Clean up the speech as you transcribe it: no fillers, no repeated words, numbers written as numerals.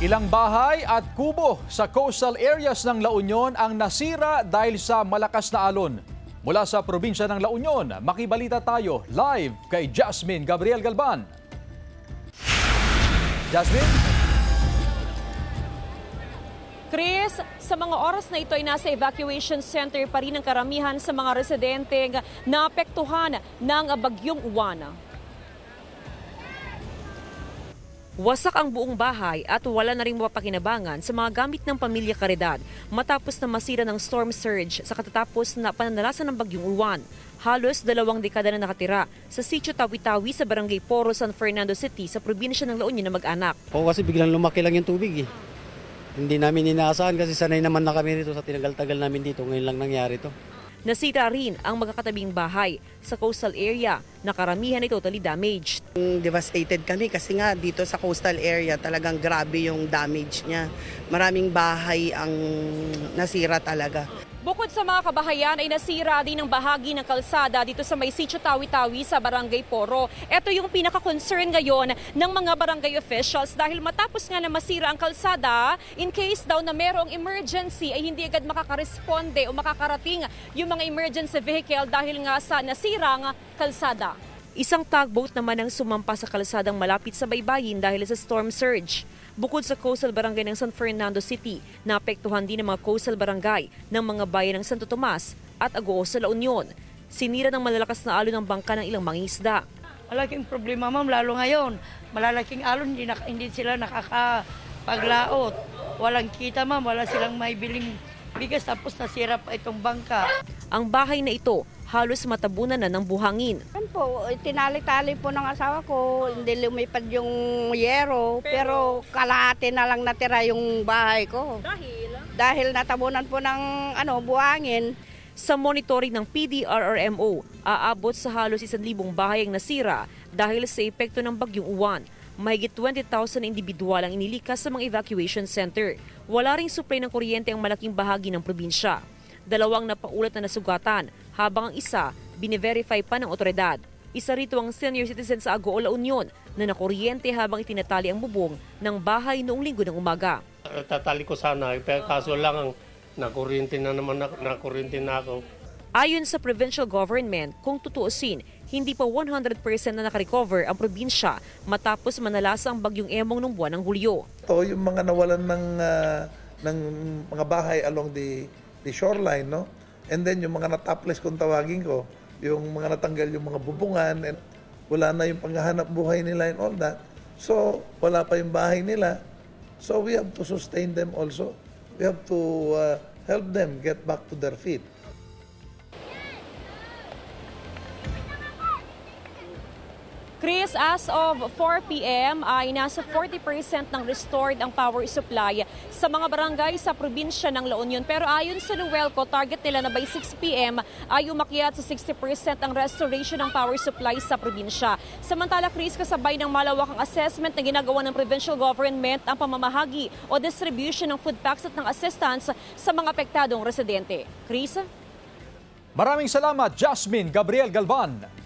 Ilang bahay at kubo sa coastal areas ng La Union ang nasira dahil sa malakas na alon. Mula sa probinsya ng La Union, makibalita tayo live kay Jasmine Gabriel Galban. Jasmine? Chris, sa mga oras na ito ay nasa evacuation center pa rin ang karamihan sa mga residente na apektuhan ng bagyong Uwan. Wasak ang buong bahay at wala na rin mapakinabangan sa mga gamit ng pamilya Caridad matapos na masira ng storm surge sa katatapos na pananalasan ng bagyong Uwan. Halos 2 dekada na nakatira sa Sitio Tawi-Tawi sa Barangay Poro, San Fernando City sa probinsya ng La Union na mag-anak. Oo, kasi biglang lumaki lang yung tubig eh. Hindi namin inaasahan kasi sanay naman na kami rito sa tinagal-tagal namin dito. Ngayon lang nangyari to. Nasira rin ang magkakatabing bahay sa coastal area na karamihan ay totally damaged. Devastated kami kasi nga dito sa coastal area talagang grabe yung damage niya. Maraming bahay ang nasira talaga. Bukod sa mga kabahayan ay nasira din ang bahagi ng kalsada dito sa may Sitio Tawi-Tawi sa Barangay Poro. Ito yung pinaka-concern ngayon ng mga barangay officials dahil matapos nga na masira ang kalsada, in case daw na merong emergency ay hindi agad makakaresponde o makakarating yung mga emergency vehicle dahil nga sa nasirang kalsada. Isang tugboat naman ang sumampa sa kalsadang malapit sa baybayin dahil sa storm surge. Bukod sa coastal barangay ng San Fernando City, naapektuhan din ang mga coastal barangay ng mga bayan ng Santo Tomas at Agoo sa La Union. Sinira ng malalakas na alon ng bangka ng ilang mangingisda. Malaking problema ma'am, lalo ngayon. Malalaking alon, hindi sila nakakapaglaot. Walang kita ma'am, wala silang may biling bigas tapos nasira pa itong bangka. Ang bahay na ito halos matabunan na ng buhangin. Po, tinali-tali po ng asawa ko, hindi lumipad yung yero, pero kalahati na lang natira yung bahay ko. Dahil natabunan po ng buhangin. Sa monitoring ng PDRRMO, aabot sa halos 1,000 bahay ang nasira dahil sa epekto ng bagyong Uwan. Mahigit 20,000 individual ang inilikas sa mga evacuation center. Wala ring supply ng kuryente ang malaking bahagi ng probinsya. 2 napaulat na nasugatan, habang ang isa bine-verify pa ng otoridad. Isa rito ang senior citizen sa Agoo, La Union na nakuryente habang itinatali ang bubong ng bahay noong Linggo ng umaga. Tatali ko sana, pero kaso lang ang nakuryente na ako. Ayon sa provincial government, kung tutuusin, hindi pa 100% na nakarecover ang probinsya matapos manalasa ang bagyong Emong noong buwan ng Hulyo. Ito yung mga nawalan ng mga bahay along the shoreline, no? And then yung mga natopless kung tawagin ko, yung mga natanggal yung mga bubungan, and wala na yung panghahanap buhay nila and all that. So, wala pa yung bahay nila. So, we have to sustain them also. We have to help them get back to their feet. Chris, as of 4 p.m. ay nasa 40% ng restored ang power supply sa mga barangay sa probinsya ng La Union. Pero ayon sa Luelco, target nila na by 6 p.m. ay umakyat sa 60% ang restoration ng power supply sa probinsya. Samantala, Chris, kasabay ng malawakang assessment na ginagawa ng provincial government ang pamamahagi o distribution ng food packs at ng assistance sa mga apektadong residente. Chris? Maraming salamat, Jasmine Gabriel Galban.